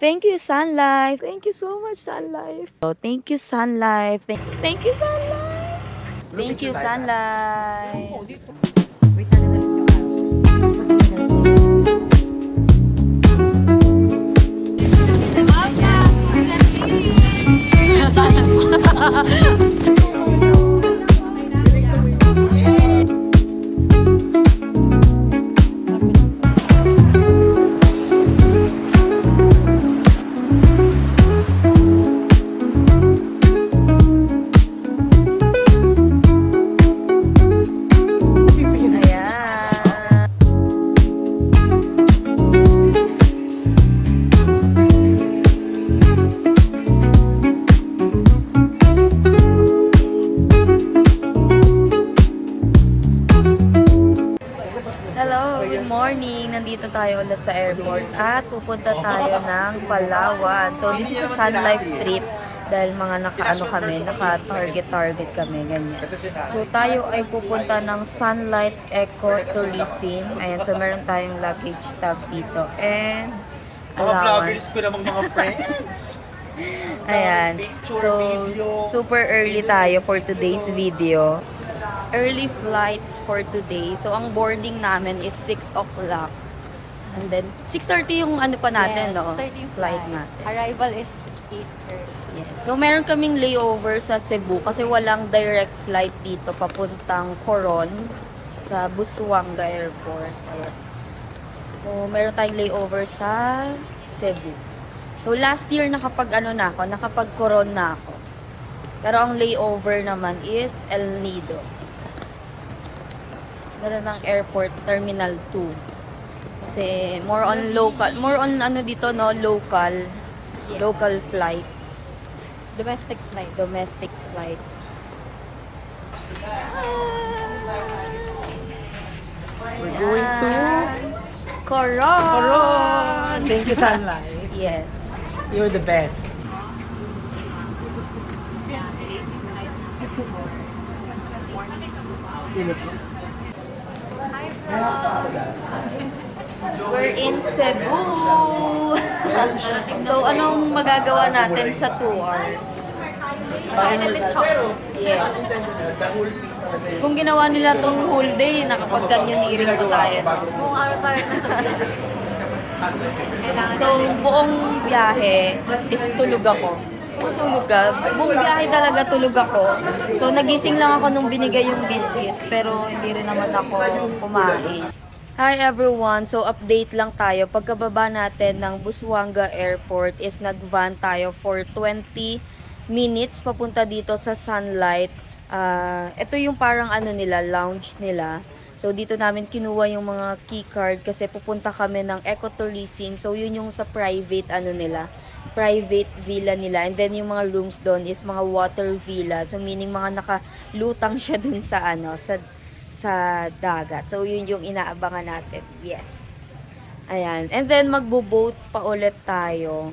Thank you, Sun Life. Thank you so much, Sun Life. Oh, thank you, Sun Life. Thank you, Sun Life. Thank you, Sun Life. Wait na lang yung Ayan. Hello, good morning. Nandito tayo ulit sa airport at pupunta tayo ng Palawan. So, this is a Sun Life trip dahil mga naka-target kami, ganyan. So, tayo ay pupunta ng Sunlight Eco Tourism. Ayan, so meron tayong luggage tag dito and Mga vloggers allowance. ko namang mga friends. Ayan. So, super early tayo for today's video. Early flights for today. So, ang boarding namin is 6 o'clock. And then, 6:30 yung ano pa natin, no? 6:30 Flight natin. Arrival is 8:30. Yes. So, meron kaming layover sa Cebu kasi walang direct flight dito papuntang Coron sa Busuanga Airport. Ayan. So, meron tayong layover sa Cebu. So, last year nakapag Coron na ako. Pero ang layover naman is El Nido. Meron ng Airport Terminal 2. Kasi more on ano dito, no, local flights. Domestic flight. Domestic flights. We're going to Coron! Coron! Thank you, Sun Life. Yes. You're the best. Sino po? We're in Cebu! So, anong magagawa natin sa 2 hours? Yes. Kung ginawa nila tong whole day, nakapag-canyoneering pa tayo. Kung araw tayo na sa So, buong biyahe is tulog ako. Tulog ka? Buong biyahe talaga tulog ako. So, nagising lang ako nung binigay yung biscuit, pero hindi rin naman ako kumain. Hi everyone! So, update lang tayo. Pagkababa natin ng Busuanga Airport is nag-van tayo for 20 minutes papunta dito sa Sunlight. Ito yung parang lounge nila. So, dito namin kinuha yung mga key card kasi pupunta kami ng ecotourism. So, yun yung sa private private villa nila. And then, yung mga rooms doon is mga water villa. So, meaning mga nakalutang siya dun sa sa dagat. So, yun yung inaabangan natin. Yes. Ayan. And then, magbo-boat pa ulit tayo.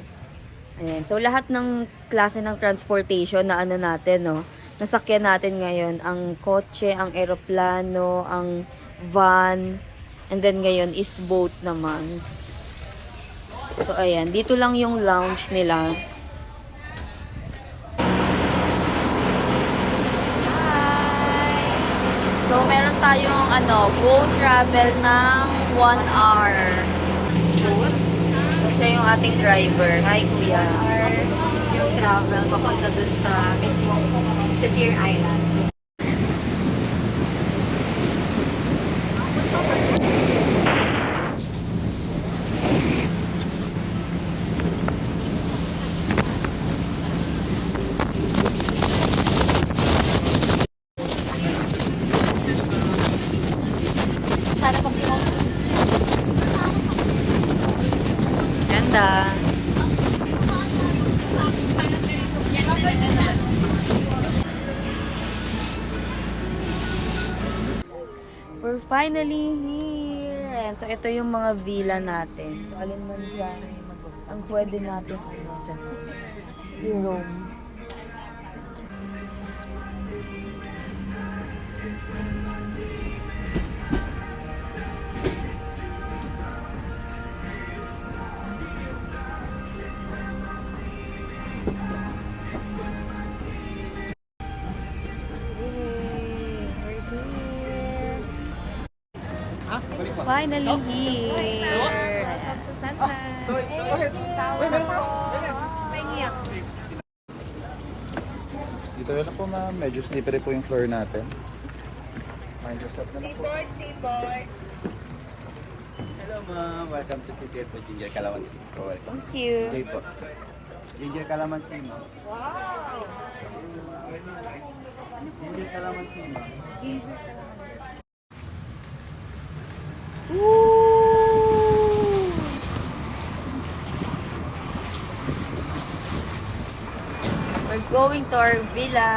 Ayan. So, lahat ng klase ng transportation na natin, no? Nasakyan natin ngayon. Ang kotse, ang eroplano, ang van, and then ngayon is boat naman. So, ayan. Dito lang yung lounge nila. So, meron tayong boat travel ng 1 hour. Boat? So, siya yung ating driver. Hi, kuya. yung travel papunta dun sa mismong sa Deer Island. Sana pag Ganda. We're finally here. Ayan, so ito yung mga villa natin. So alin man dyan, ang pwede natin i-roam. Finally here! Welcome to Dito na po ma'am, medyo slippery po yung floor natin. Mind yourself na lang po. Hello ma'am, welcome to City of Ginger Calamansi. Welcome. Thank you. Okay po. Ginger Calamansi ma'am. Ginger Calamansi ma'am. Woo! We're going to our villa.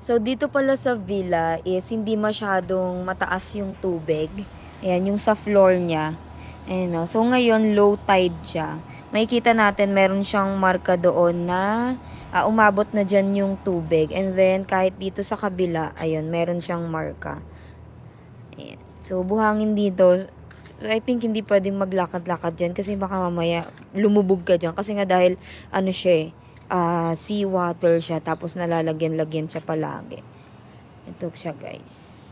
So, dito pala sa villa is hindi masyadong mataas yung tubig. Ayan, yung sa floor niya. Ayan, no? So, ngayon, low tide siya. Makikita natin, meron siyang marka doon na umabot na dyan yung tubig. And then, kahit dito sa kabila, ayun, meron siyang marka. Ayan. So, buhangin dito. So, I think hindi pwedeng maglakad-lakad dyan kasi baka mamaya lumubog ka dyan. Kasi nga dahil, ano siya seawater siya. Tapos nalalagyan-lagyan siya palagi. Ito siya, guys.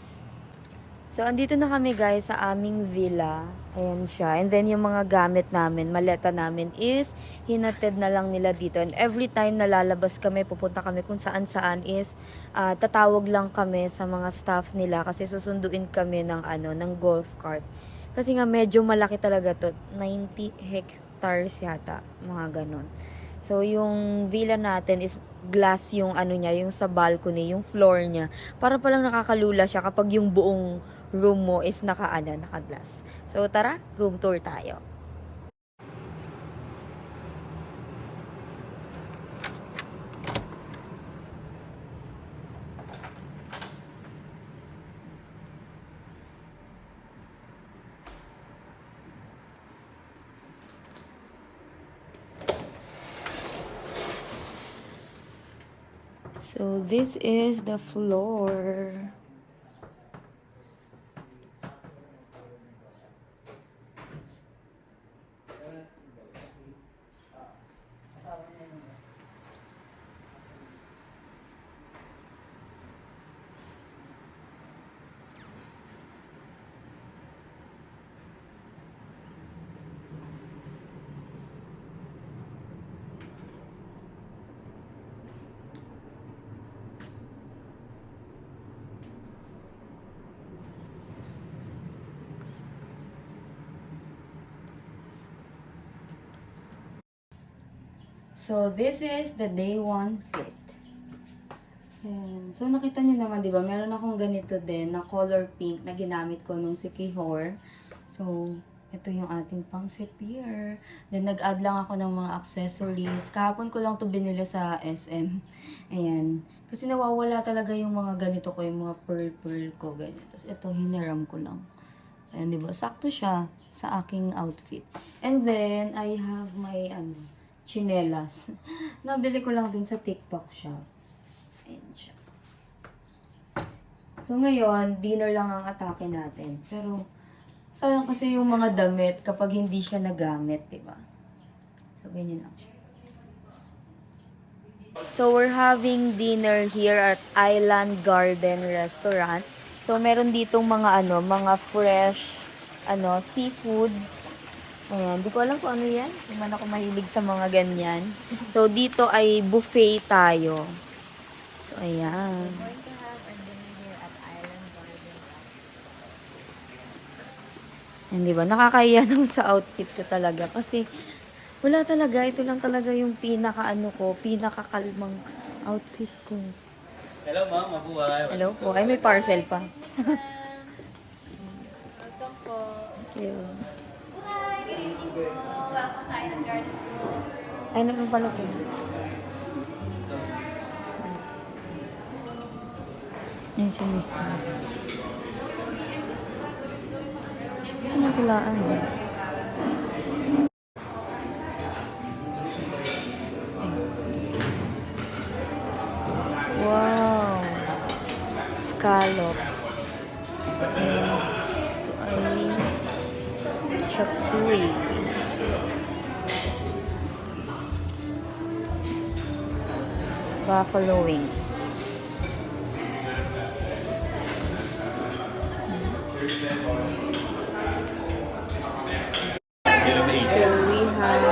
So, andito na kami, guys, sa aming villa. Ayan siya. And then, yung mga gamit namin, maleta namin is hinatid na lang nila dito. And every time na lalabas kami, pupunta kami kung saan-saan is tatawag lang kami sa mga staff nila kasi susunduin kami ng golf cart. Kasi nga medyo malaki talaga to. 90 hectares yata. Mga ganon. So, yung villa natin is glass yung niya, yung sa balcony, yung floor niya. Para palang nakakalula siya kapag yung buong room mo is naka-glass. So, tara, room tour tayo. So, this is the floor. So, this is the day 1 fit. Ayan. So, nakita niyo naman, di ba? Meron akong ganito din na color pink na ginamit ko nung si Kihor. So, ito yung ating pang sepir. Then, nag-add lang ako ng mga accessories. Kahapon ko lang to binili sa SM. Ayan. Kasi nawawala talaga yung mga ganito ko, yung mga pearl ko, ganyan. Tapos, ito, hiniram ko lang. Ayan, di ba? Sakto siya sa aking outfit. And then, I have my, chinelas. Nabili ko lang din sa TikTok shop. Ayan siya. So, ngayon, dinner lang ang atake natin. Pero, sayang kasi yung mga damit kapag hindi siya nagamit, diba? So, ganyan lang siya. So, we're having dinner here at Island Garden Restaurant. So, meron ditong mga fresh, seafoods. Ayan, di ko alam kung ano yan. Hindi man ako mahilig sa mga ganyan. So, dito ay buffet tayo. So, ayan. We're going to have our dinner here at Island Garden Restaurant. Hindi ba? Nakakahiya naman sa outfit ko talaga. Kasi, wala talaga. Ito lang talaga yung pinakakalmang outfit ko. Hello ma'am, mabuhay. Hello po. Ay, may parcel pa. Welcome po. Thank you. Good evening po. Welcome to Island Garden po. Ay, naman pala po. Yan si Miss Miss. Ano sila? Wow! Scallops. And ito ay chop suey. Buffalo wings. So we have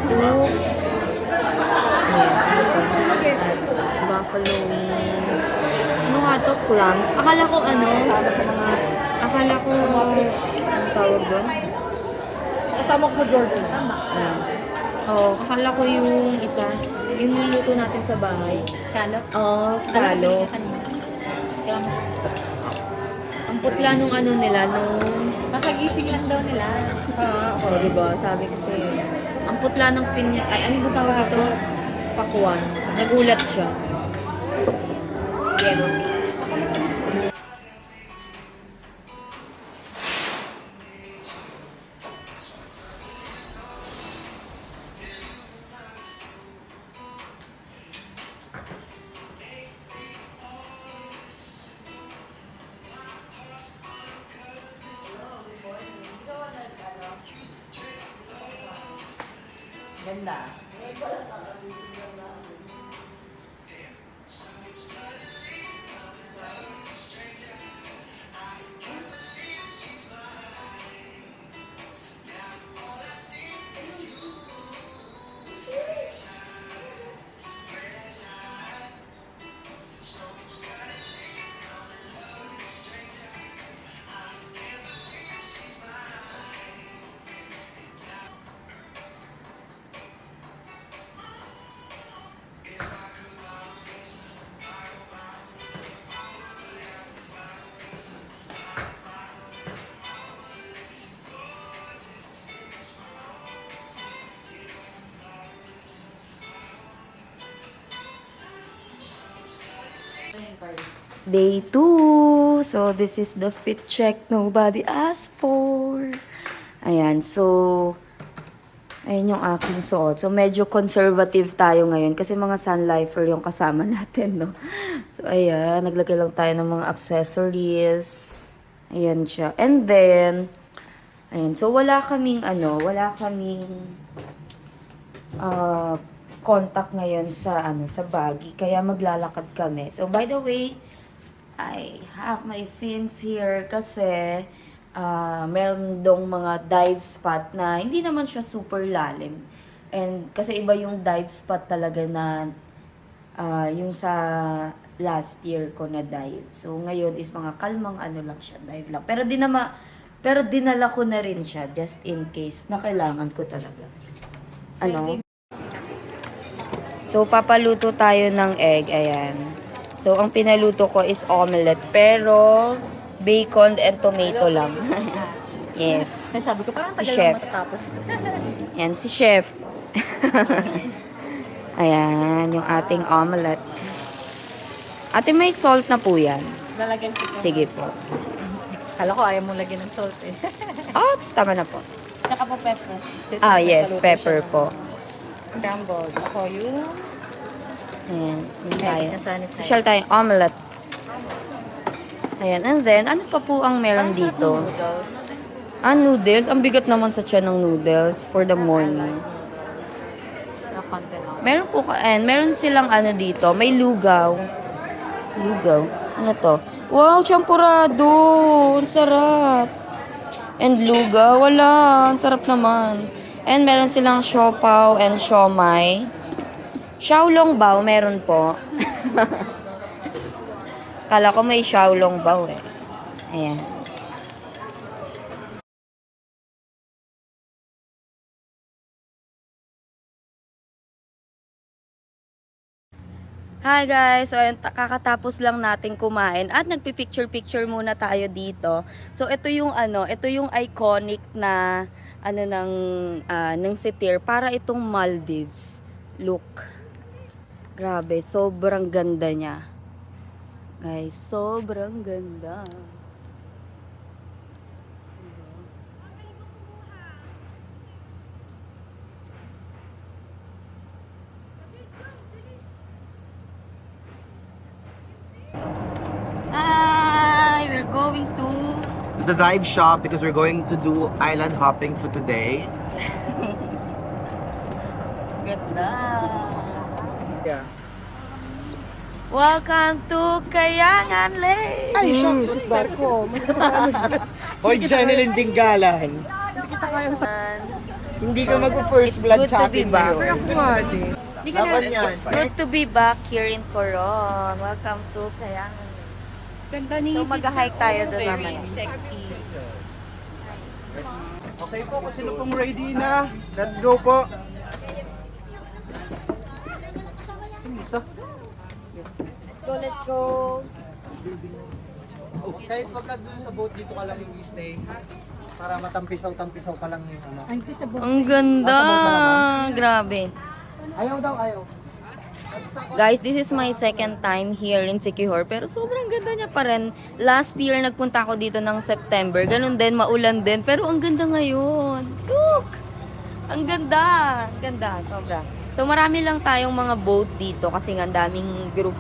soup. Ayan, buffalo wings. Ano nga to? Clams. Akala ko ang tawag doon? Kasama ko sa Jordan. Akala ko yung isa. Yung niluto natin sa bahay. Scallop? Scallop. Kanina. Kaya mo siya. Ang putla nung ano nila, nung... Makagising lang daw nila. diba? Sabi kasi, ang putla ng pinya... Ay, ano ba tawag ito? Pakuan. Nagulat siya. Tapos, yellow meat. Ganda. Day 2. So, this is the fit check nobody asked for. Ayan. So, ayan yung aking suot. So, medyo conservative tayo ngayon kasi mga sun lifer yung kasama natin, no? So, ayan. Naglagay lang tayo ng mga accessories. Ayan siya. And then, ayan. So, wala kaming contact ngayon sa baggy, kaya maglalakad kami. So by the way, I have my fins here kasi meron dong mga dive spot na hindi naman siya super lalim. And kasi iba yung dive spot talaga na yung sa last year ko na dive. So ngayon is mga kalmang lang siya, dive lang. Pero dinala ko na rin siya just in case na kailangan ko talaga. So, papaluto tayo ng egg. Ayan. So, ang pinaluto ko is omelette. Pero, bacon and tomato lang. Yes. Ay, sabi ko, parang tagal Chef. lang matatapos. Yan, si Chef. Ayan, yung ating omelette. Ate, may salt na po yan. Lalagyan ko. Sige po. Kala ko ayaw mong lagyan ng salt eh. Oops, tama na po. Tsaka po pepper. Yes, pepper po. Scrambled. Ako yung Ayan, yun tayo. egg na sunny side. Social tayo, omelette. Ayan, and then, ano pa po ang meron dito? Noodles. Noodles. Ang bigat naman sa tiyan ng noodles for the morning. Konti lang. Meron po, meron silang dito, may lugaw. Lugaw? Ano to? Wow, champurado! Ang sarap! And lugaw, wala. Ang sarap naman. And meron silang siopaw and siomai. Xiaolongbao, meron po. Kala ko may xiaolongbao eh. Ayan. Hi guys! So, ayun, kakatapos lang natin kumain at nagpi-picture-picture muna tayo dito. So, ito yung iconic na ng Sitir para itong Maldives look. Grabe, sobrang ganda niya. Guys, sobrang ganda. Hi! We're going to The dive shop because we're going to do island hopping for today. Ganda. Yeah. Welcome to Kayangan Lake! Ay, siyang sister ko. Hoy, Janeline Dinggalan. Hindi ka magpo-first It's blood good sa to be akin back. ngayon. Ako nga din. Laban yan. It's good to be back here in Coron. Welcome to Kayangan. Ganda ni So mag-hike tayo doon mamaya. sexy. Okay po, kung sino pong ready na, let's go po. Let's go. Kahit pagka dun sa boat, dito ka lang yung stay. Para matampisaw-tampisaw ka lang yung ano. Ang ganda! Grabe. Ayaw daw, ayaw. Guys, this is my second time here in Siquijor, pero sobrang ganda niya pa rin. Last year, nagpunta ako dito ng September. Ganun din, maulan din, pero ang ganda ngayon. Look! Ang ganda! Ang ganda, sobra. So, marami lang tayong mga boat dito kasi nga ang daming group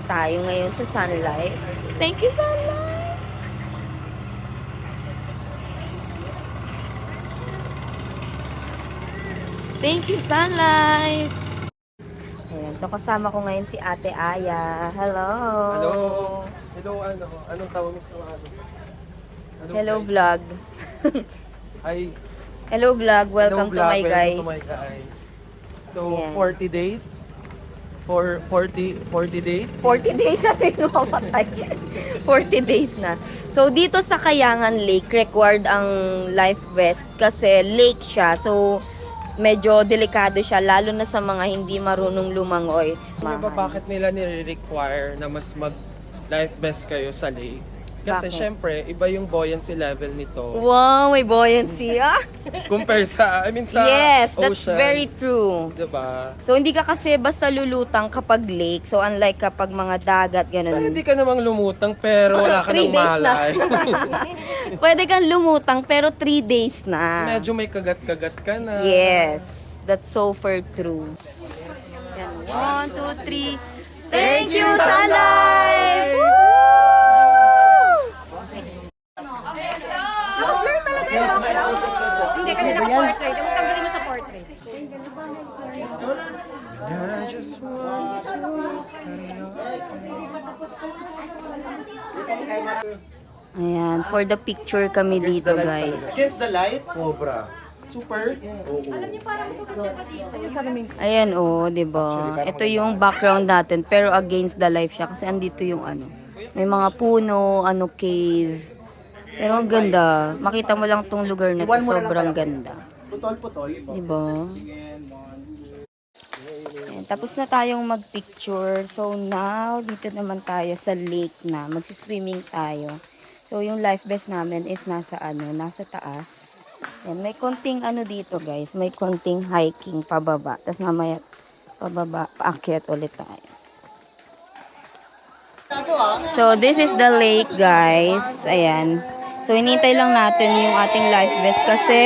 tayo ngayon sa Sunlight. Thank you, Sunlight! Thank you, Sunlight! Ayan, so kasama ko ngayon si Ate Aya. Hello! Hello! Hello, ano? Anong tawag mo sa ano? Hello, vlog. Hi! Hello, vlog. Welcome to Hello, vlog. my guys. Welcome to my guys. So, Ayan. 40 days. For 40 days. 40 days na rin mamatay. 40 days na. So, dito sa Kayangan Lake, required ang life vest kasi lake siya. So, medyo delikado siya, lalo na sa mga hindi marunong lumangoy. Ano ba bakit nila nire-require na mas mag-life vest kayo sa lake? Kasi Bakit? syempre, iba yung buoyancy level nito. Wow, may buoyancy. Ah? Compare sa, sa Yes, that's ocean. very true. Diba? So, hindi ka kasi basta lulutang kapag lake. So, unlike kapag mga dagat, Pero ganun. hindi ka namang lumutang pero wala ka 3 ng days na. malay. Pwede kang lumutang, pero 3 days na. Medyo may kagat-kagat ka na. Yes, that's so far true. Yan. 1, 2, 3. Thank you, Sunlight! Woo! Hindi kasi naka-portrait. Huwag tanggalin mo sa portrait. Ayan, for the picture kami dito, guys. Against the light? Sobra. Super. Ayan, oh, 'di ba? Ito yung background natin, pero against the light siya kasi andito yung ano. May mga puno, ano, cave. Pero ang ganda. Makita mo lang tong lugar na to, sobrang ganda. Putol-putol. 'Di ba? Ayan, tapos na tayong mag-picture. So now, dito naman tayo sa lake na. Mag-swimming tayo. So yung life vest namin is nasa ano, nasa taas. Ayan, may konting ano dito, guys. May konting hiking pababa. Tapos mamaya pababa, paakyat ulit tayo. So this is the lake, guys. Ayan. So hinintay lang natin yung ating life vest kasi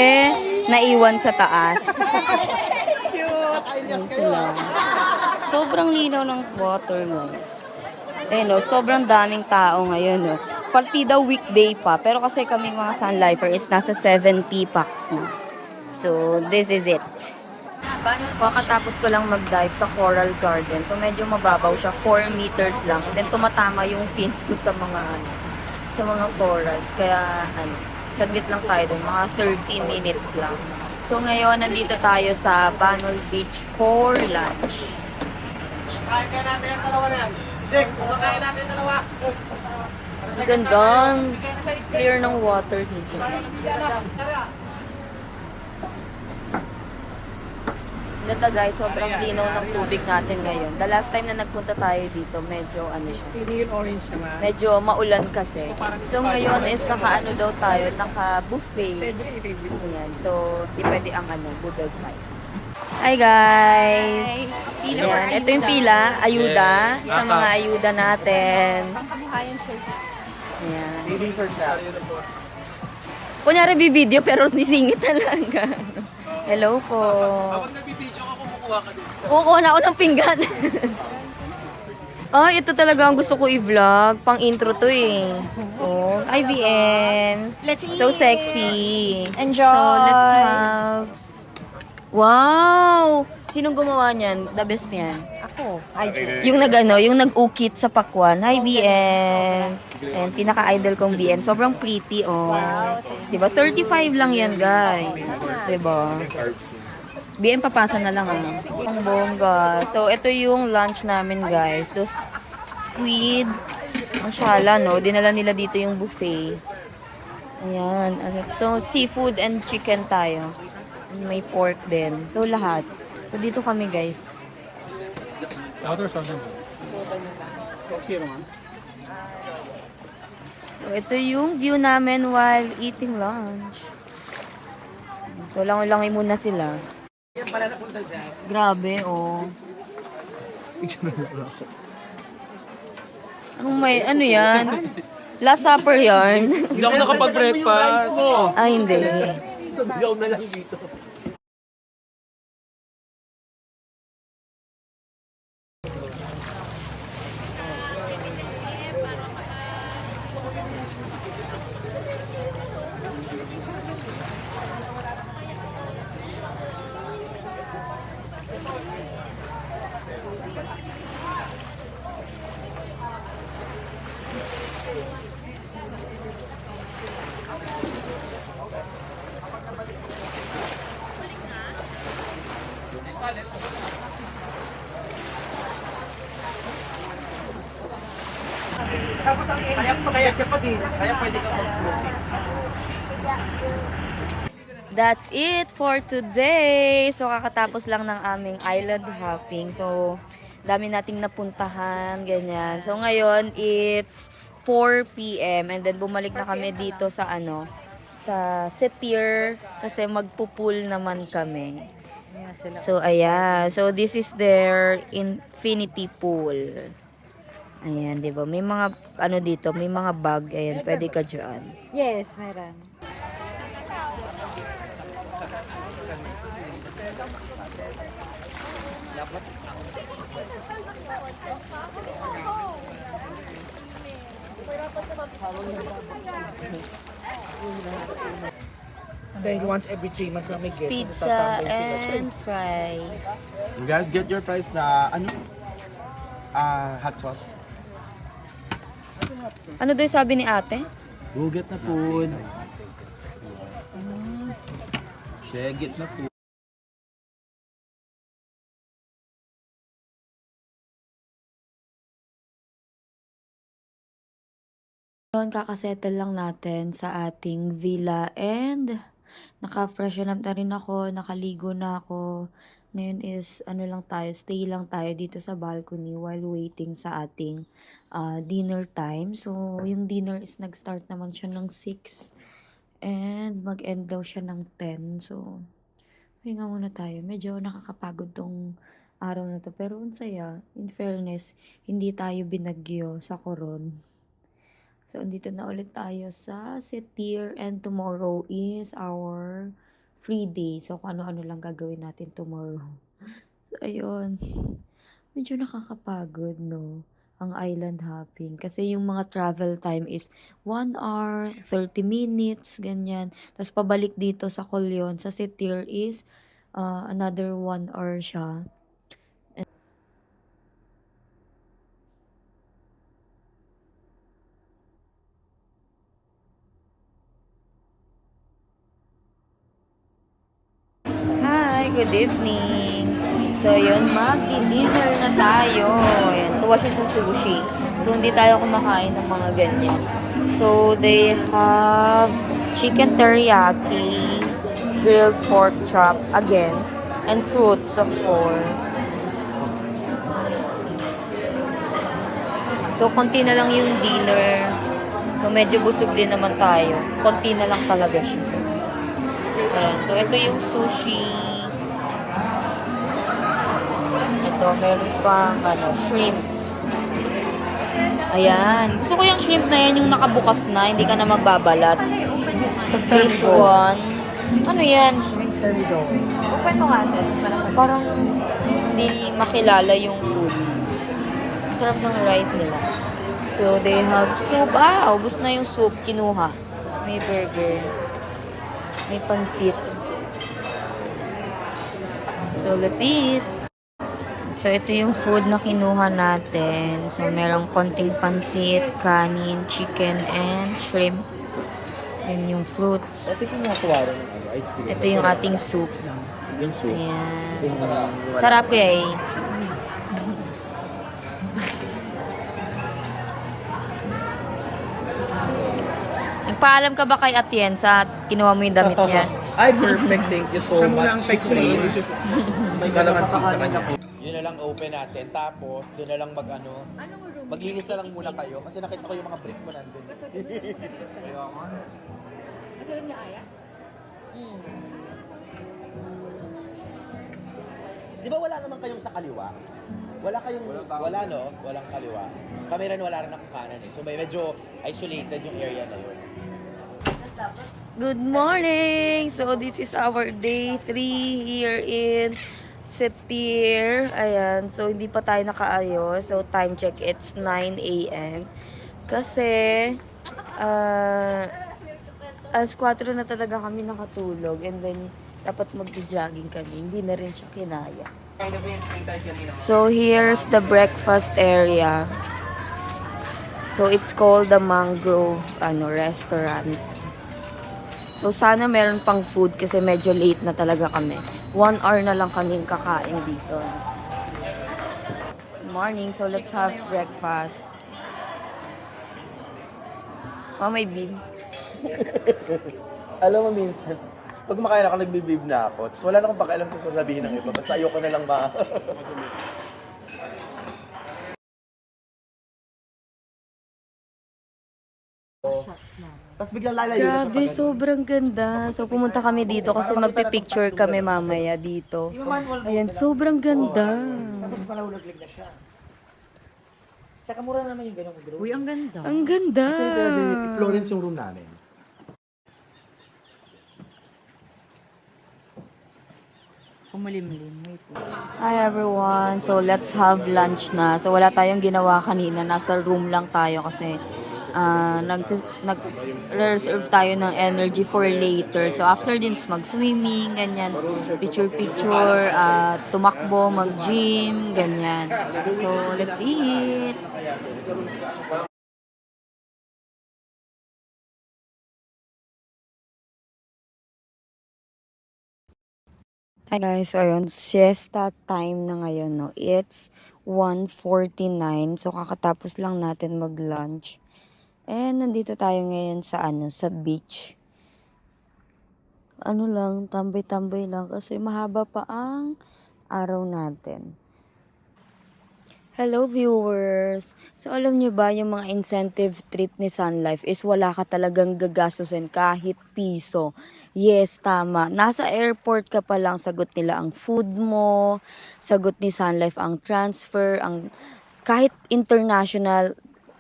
naiwan sa taas. Ayan sila. Sobrang linaw ng water, guys. Ayun, no, sobrang daming tao ngayon, no. Partida weekday pa, pero kasi kaming mga sunlifer is nasa 70 packs na. So, this is it. Pakatapos ko lang mag-dive sa Coral Garden. So, medyo mababaw siya, 4 meters lang. And then, tumatama yung fins ko sa mga corals. Kaya, saglit lang tayo dun, mga 30 minutes lang. So, ngayon, nandito tayo sa Banol Beach for lunch. Ang gandang clear ng water dito. Ganda, guys, sobrang linaw ng tubig natin ngayon. The last time na nagpunta tayo dito, medyo ano siya. Medyo maulan kasi. So ngayon is naka-ano daw tayo, naka-buffet. Ayan. So, di pwede ang Google site. Hi guys! Ayan, ito yung pila, ayuda, sa mga ayuda natin. Ayan. Kunyari bibideo pero nisingit talaga. Hello po. Kapag nagbibideo ka, kumukuha ka din. Oo, na ako ng pinggan. Ay, ito talaga ang gusto ko i-vlog. Pang intro to eh. Oh, IBM. Let's eat! So sexy. Enjoy! So, let's have... Wow! Sinong gumawa niyan? The best niyan? Ako. Yung yung nag-ukit sa Pakwan. Hi, BM! And pinaka-idol kong BM. Sobrang pretty, oh. Diba? 35 lang yan, guys. Diba? BM, papasa na lang, ah. Ang bongga. So, ito yung lunch namin, guys. Those squid. Ang syala, no? Dinala nila dito yung buffet. Ayan. So, seafood and chicken tayo. May pork din. So, lahat. So, dito kami, guys. So, ito yung view namin while eating lunch. So, langoy-langoy muna sila. Grabe, oh. Ano yan? Last supper yarn. Hindi ako nakapag-breakfast. Ay, hindi. Yaw na lang dito. Kaya pwede ka mag-floating. That's it for today. So, kakatapos lang ng aming island hopping. So, dami nating napuntahan, ganyan. So, ngayon, it's 4 p.m. And then, bumalik na kami dito sa sa Setir kasi magpupul naman kami. So, ayan. So, this is their infinity pool. Ayan, di ba? May mga, dito, may mga bag. Ayan, pwede ka dyan. Yes, meron. Dahil once every 3 months lang may guest. Pizza and fries. You guys get your fries na, hot sauce. Ano daw yung sabi ni ate? Go get na food. Share, get na food. Yun, kakasettle lang natin sa ating villa and naka-freshen up na rin ako, nakaligo na ako. Ngayon is, stay lang tayo dito sa balcony while waiting sa ating dinner time. So, yung dinner is nag-start naman siya ng 6 and mag-end daw siya ng 10. So, hinga muna tayo. Medyo nakakapagod tong araw na to. Pero ang saya, in fairness, hindi tayo binagyo sa Coron. So, andito na ulit tayo sa Setir and tomorrow is our free day. So, kung ano-ano lang gagawin natin tomorrow. So, ayun. Medyo nakakapagod, no? Ang island hopping. Kasi yung mga travel time is 1 hour, 30 minutes, ganyan. Tapos, pabalik dito sa Colyon, sa Setir is another 1 hour siya. Hi, good evening. So, yun, dinner na tayo. Ayan, tuwa siya sa sushi. So, hindi tayo kumakain ng mga ganyan. So, they have chicken teriyaki, grilled pork chop, again, and fruits, of course. So, konti na lang yung dinner. So, medyo busog din naman tayo. Konti na lang talaga siya. Ayan. So, ito yung sushi. Ito, meron pang shrimp. Ayan. Gusto ko yung shrimp na yan, yung nakabukas na, hindi ka na magbabalat. This one. Ano yan? Open mo nga, sis. Parang hindi makilala yung food. Sarap ng rice nila. So, they have soup. Ubus na yung soup. Kinuha. May burger. May pansit. So, So, let's eat! So, ito yung food na kinuha natin. So, merong konting pansit, kanin, chicken, and shrimp. And yung fruits. Ito yung ating soup. Yung soup. Ayan. Sarap kaya eh. Nagpaalam ka ba kay Atienza at kinuha mo yung damit niya? Ay, perfect. Thank you so much. Please. May kalamansi sa kanya. Yun na lang open natin. Tapos, doon na lang maglinis na lang muna kayo. Kasi nakita ko yung mga brick mo nandun. Di ba wala naman kayong sa kaliwa? Wala no? Walang kaliwa. Kami rin wala rin akong kanan eh. So medyo isolated yung area na yun. Good morning! So, this is our day 3 here in Setir. Ayan. So, hindi pa tayo nakaayos. So, time check, it's 9 a.m. Kasi, alas 4 na talaga kami nakatulog. And then, dapat mag-jogging kami. Hindi na rin siya kinaya. So, here's the breakfast area. So, it's called the Mangrove Restaurant. So, sana meron pang food kasi medyo late na talaga kami. 1 hour na lang kaming kakain dito. Morning, so let's have breakfast. Oh, may beef. Alam mo minsan, pag kumakain ako, nagbibib na ako. Tapos wala na akong pakialam sa sasabihin ng iba. Basta ayoko na lang ba. Tapos biglang lalayo na siya. Grabe, sobrang ganda. So, pumunta kami dito kasi magpipicture kami mamaya dito. Ayan, sobrang ganda. Tapos malulaglig na siya. Tsaka mura naman yung ganyan ko. Uy, ang ganda. Ang ganda. Kasi Florence yung room namin. Kumulimlim. Wait. Hi everyone. So, let's have lunch na. So, wala tayong ginawa kanina. Nasa room lang tayo kasi nag-reserve tayo ng energy for later. So, after din, mag-swimming, ganyan. Picture-picture, tumakbo, mag-gym, ganyan. So, let's eat! Hi guys, so ayun, siesta time na ngayon, no? It's 1:49, so kakatapos lang natin mag-lunch. And nandito tayo ngayon sa sa beach. Ano lang, tambay-tambay lang kasi mahaba pa ang araw natin. Hello viewers! So alam nyo ba yung mga incentive trip ni Sun Life is wala ka talagang gagastusin kahit piso. Yes, tama. Nasa airport ka pa lang, sagot nila ang food mo, sagot ni Sun Life ang transfer, kahit international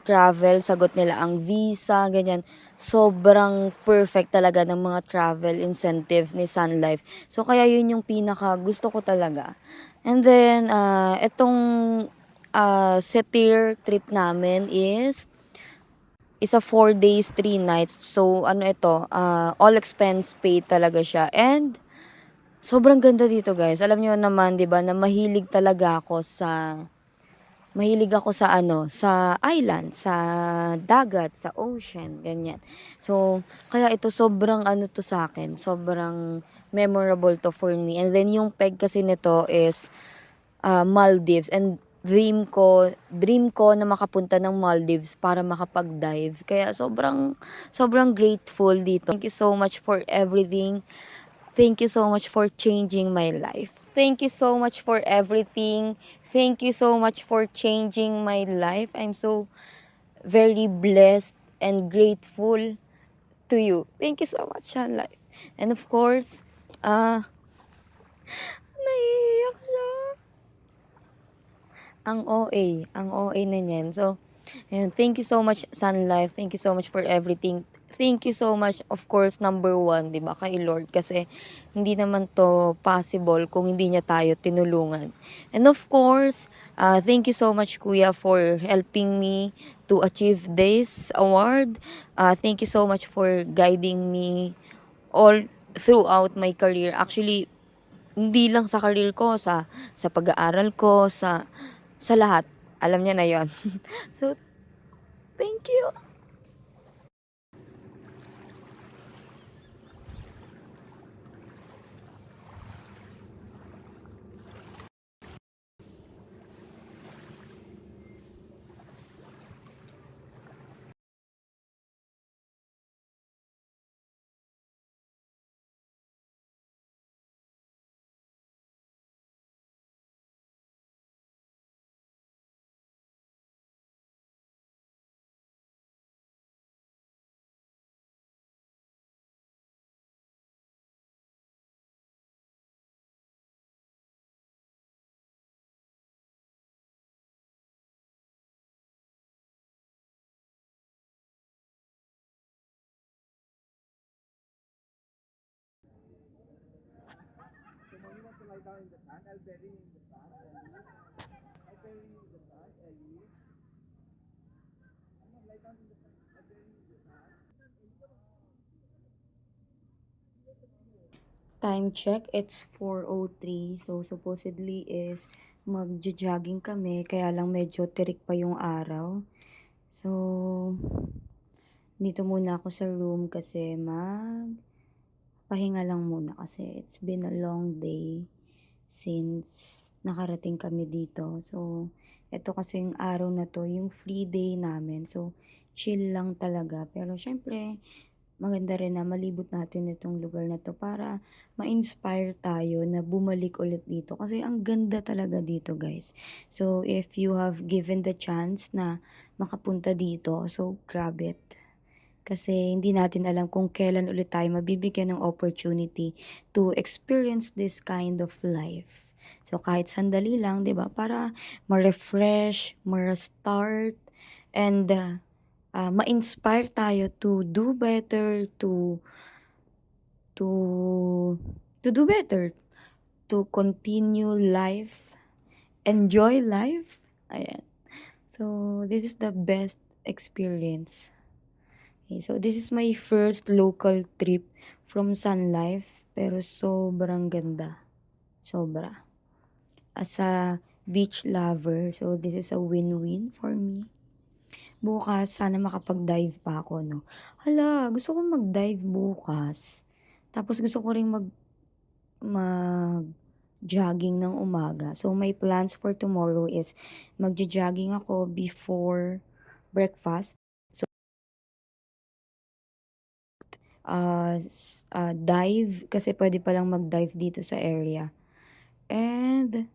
travel, sagot nila ang visa, ganyan. Sobrang perfect talaga ng mga travel incentive ni Sun Life. So kaya yun yung pinaka gusto ko talaga. And then, itong Setir trip namin is a 4 days, 3 nights. So, all expense paid talaga siya. And, sobrang ganda dito guys. Alam nyo naman, di ba, na mahilig ako sa island, sa dagat, sa ocean, ganyan. So, kaya ito sobrang to sa akin. Sobrang memorable to for me. And then, yung peg kasi nito is Maldives. And dream ko na makapunta ng Maldives para makapag-dive. Kaya sobrang grateful dito. Thank you so much for everything. Thank you so much for changing my life. Thank you so much for everything. Thank you so much for changing my life. I'm so very blessed and grateful to you. Thank you so much, Sun Life. And of course, naiiyak siya. Ang OA na niyan. So, ayun, thank you so much, Sun Life. Thank you so much for everything. Thank you so much, of course, number 1, di ba, kay Lord. Kasi, hindi naman to possible kung hindi niya tayo tinulungan. And of course, thank you so much, Kuya, for helping me to achieve this award. Thank you so much for guiding me all throughout my career. Actually, Hindi lang sa career ko, sa pag-aaral ko, sa lahat. Alam niya na 'yon. So, thank you. Time check, it's 4:03. So, supposedly is magja-jogging kami. Kaya lang medyo tirik pa yung araw. So, dito muna ako sa room kasi pahinga lang muna kasi it's been a long day since nakarating kami dito. So, ito kasing araw na to, yung free day namin. So, chill lang talaga. Pero, syempre, maganda rin na malibot natin itong lugar na to para ma-inspire tayo na bumalik ulit dito. Kasi ang ganda talaga dito, guys. So, if you have given the chance na makapunta dito, so grab it. Kasi hindi natin alam kung kailan ulit tayo mabibigyan ng opportunity to experience this kind of life. So, kahit sandali lang, di ba? Para ma-refresh, ma-restart, and ma-inspire tayo to do better, to do better, to continue life, enjoy life. Ayan. So, this is the best experience. Okay, so, this is my first local trip from Sun Life, pero sobrang ganda. Sobra. As a beach lover, so this is a win-win for me. Bukas, sana makapag-dive pa ako, no? Hala, gusto ko mag-dive bukas. Tapos gusto ko rin mag-jogging ng umaga. So, my plans for tomorrow is magja-jogging ako before breakfast. So, dive, kasi pwede palang mag-dive dito sa area. And,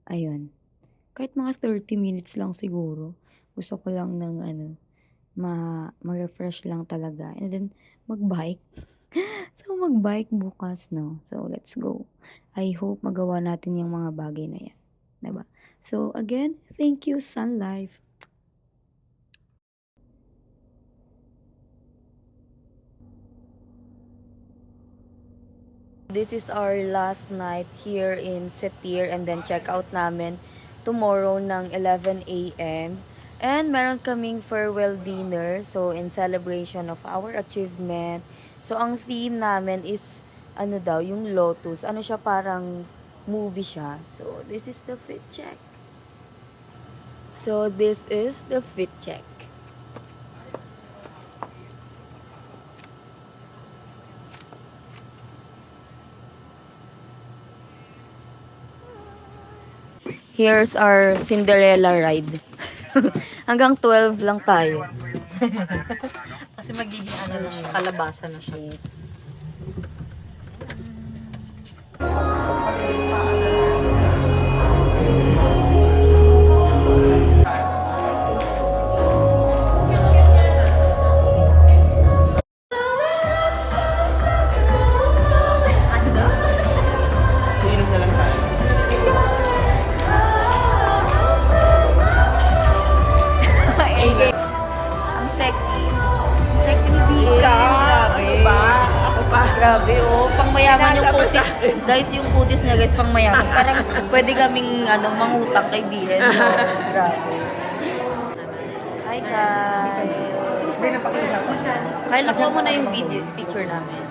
ayun. Kahit mga 30 minutes lang siguro. Gusto ko lang ng ma-refresh lang talaga. And then, mag-bike. So, mag-bike bukas, no? So, let's go. I hope magawa natin yung mga bagay na yan. Diba? So, again, thank you, Sun Life. This is our last night here in Setir, and then check out namin tomorrow ng 11 a.m. And meron kaming farewell dinner, so in celebration of our achievement. So ang theme namin is yung Lotus. Ano siya, parang movie siya. So this is the fit check. So this is the fit check. Here's our Cinderella ride. Hanggang 12 lang tayo. Kasi magiging na siya, kalabasa na siya. Yes. Ang sexy. Sexy ni BA. Grabe, oh. Pangmayaman yung kutis. Guys, yung kutis niya, guys, pangmayaman. Parang pwede kaming mangutang kay BA. Grabe. Hi, Kyle. Kyle, nakuha mo na yung video, picture namin.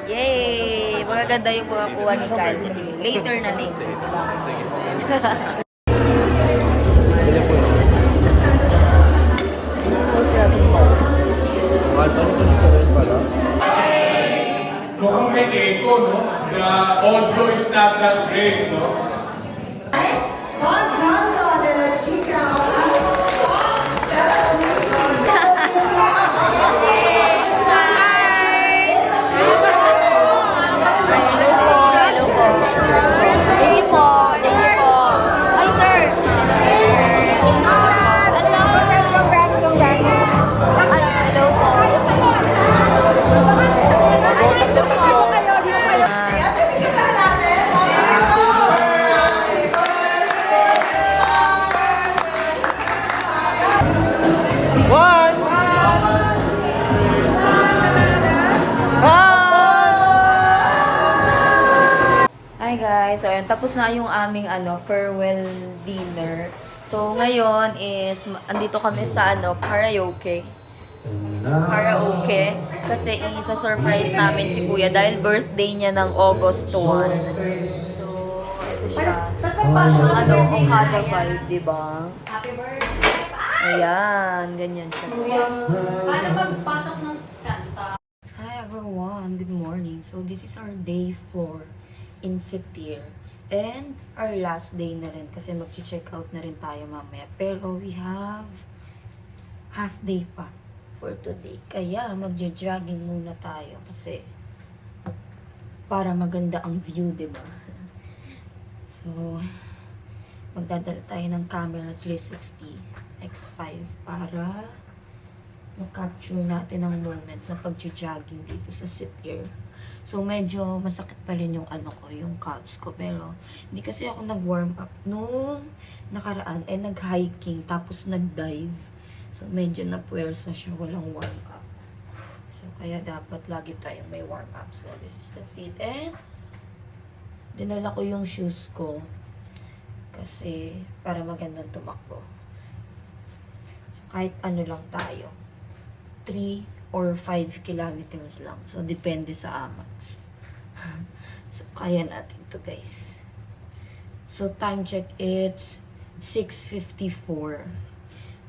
Yay! Magaganda yung kuha ni Candy. Later na later. Mukhang may echo, no? The audio is not that great, no? Scott Johnson de la Chica. Hello po. Thank you po. Thank you po. Hi, sir. Ay, hello po. One! Hi guys, so ayun, tapos na yung aming farewell dinner. So ngayon is andito kami sa karaoke. Karaoke kasi isa-surprise namin si Kuya dahil birthday niya ng August 1. So ito siya. Okada vibe, di ba? Happy birthday! Ayan, ganyan siya. Paano magpasok ng kanta? Hi everyone, good morning. So this is our day 4 in Setir. And our last day na rin kasi mag-check out na rin tayo mamaya. Pero we have half day pa for today. Kaya magja-jogging muna tayo kasi para maganda ang view, di ba? So, magdadala tayo ng camera 360 X5 para ma-capture natin ang moment na pag-jogging dito sa Setir. So, medyo masakit pa rin yung yung calves ko. Pero, hindi kasi ako nag-warm up nung nakaraan. Nag-hiking, tapos nag-dive. So, medyo napuwersa siya, walang warm up. So, kaya dapat lagi tayong may warm up. So, this is the fit. And, dinala ko yung shoes ko. Kasi, para magandang tumakbo. So, kahit ano lang tayo. 3 or 5 kilometers lang. So, depende sa AMAX. So, kaya natin to guys. So, time check, it's 6:54.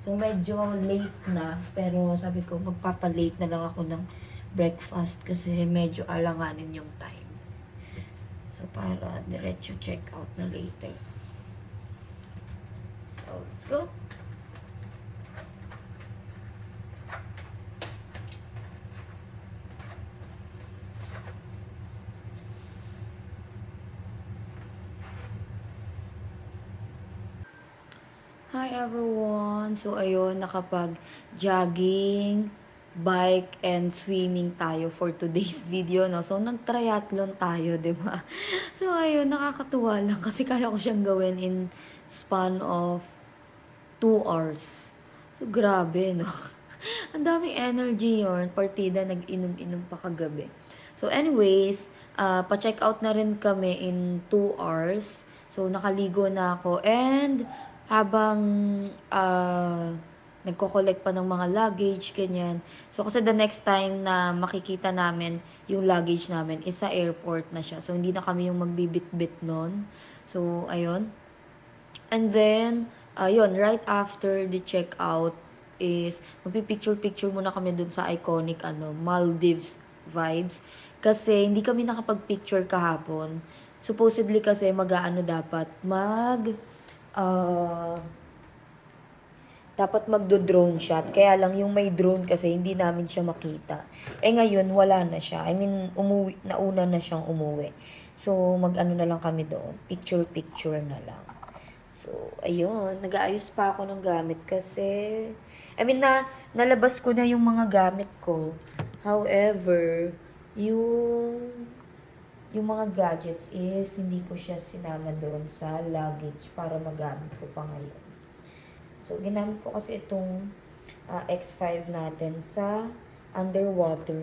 So, medyo late na. Pero, sabi ko, magpapalate na lang ako ng breakfast kasi medyo alanganin yung time. So, para diretso check out na later. So, let's go! Hi everyone! So ayun, nakapag-jogging, bike, and swimming tayo for today's video, no? So nag-triathlon tayo, di ba? So ayun, nakakatuwa lang kasi kaya ko siyang gawin in span of 2 hours. So grabe, no? Ang daming energy yun. Partida, nag-inom-inom pa kagabi. So anyways, pa-check out na rin kami in 2 hours. So nakaligo na ako and habang nagko-collect pa ng mga luggage, ganyan. So, kasi the next time na makikita namin yung luggage namin is sa airport na siya. So, hindi na kami yung magbibit-bit nun. So, ayun. And then, ayun, right after the checkout is magpipicture-picture muna kami dun sa iconic Maldives vibes. Kasi hindi kami nakapag-picture kahapon. Supposedly kasi dapat dapat magdo-drone shot. Kaya lang yung may drone kasi hindi namin siya makita. Ngayon wala na siya. I mean, nauna na siyang umuwi. So, na lang kami doon. Picture na lang. So, ayun. Nag-aayos pa ako ng gamit kasi nalabas ko na yung mga gamit ko. However, yung mga gadgets is hindi ko siya sinama doon sa luggage para magamit ko pa ngayon. So, ginamit ko kasi itong X5 natin sa underwater.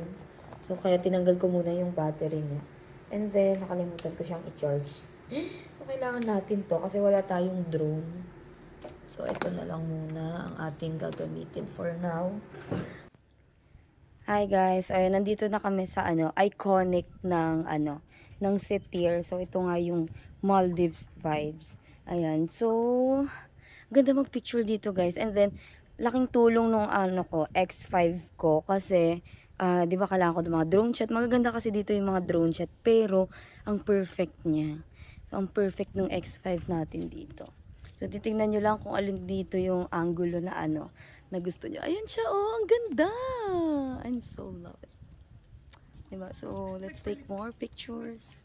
So, kaya tinanggal ko muna yung battery niya. And then, nakalimutan ko siyang i-charge. So, kailangan natin to kasi wala tayong drone. So, ito na lang muna ang ating gagamitin for now. Hi guys, ayun, nandito na kami sa iconic ng Setir. So ito nga yung Maldives vibes. Ayan. So ganda mag-picture dito guys. And then laking tulong nung X5 ko kasi 'di ba kailangan ko ng mga drone shot. Magaganda kasi dito yung mga drone shot pero ang perfect niya. So, ang perfect nung X5 natin dito. So titingnan nyo lang kung alin dito yung angulo na gusto niyo. Ayan siya, oh, ang ganda. I'm so love it. Diba? So, let's take more pictures.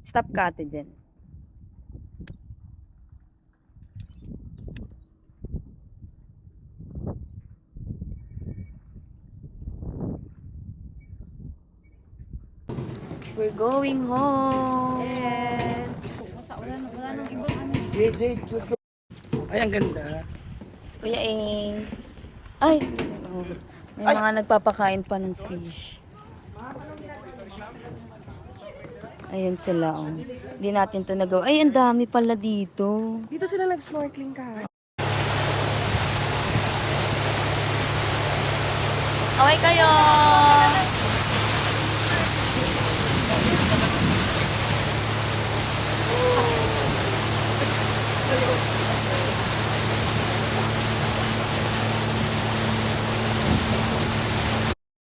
Stop ka ate dyan. We're going home. Yes. Wala nang ibang Ay, ang ganda. Kuya Ing. Ay! May mga nagpapakain pa ng fish. Ayan sila, oh. Hindi natin to nagawa. Ay, ang dami pala dito. Dito sila nag-snorkeling ka. Okay kayo!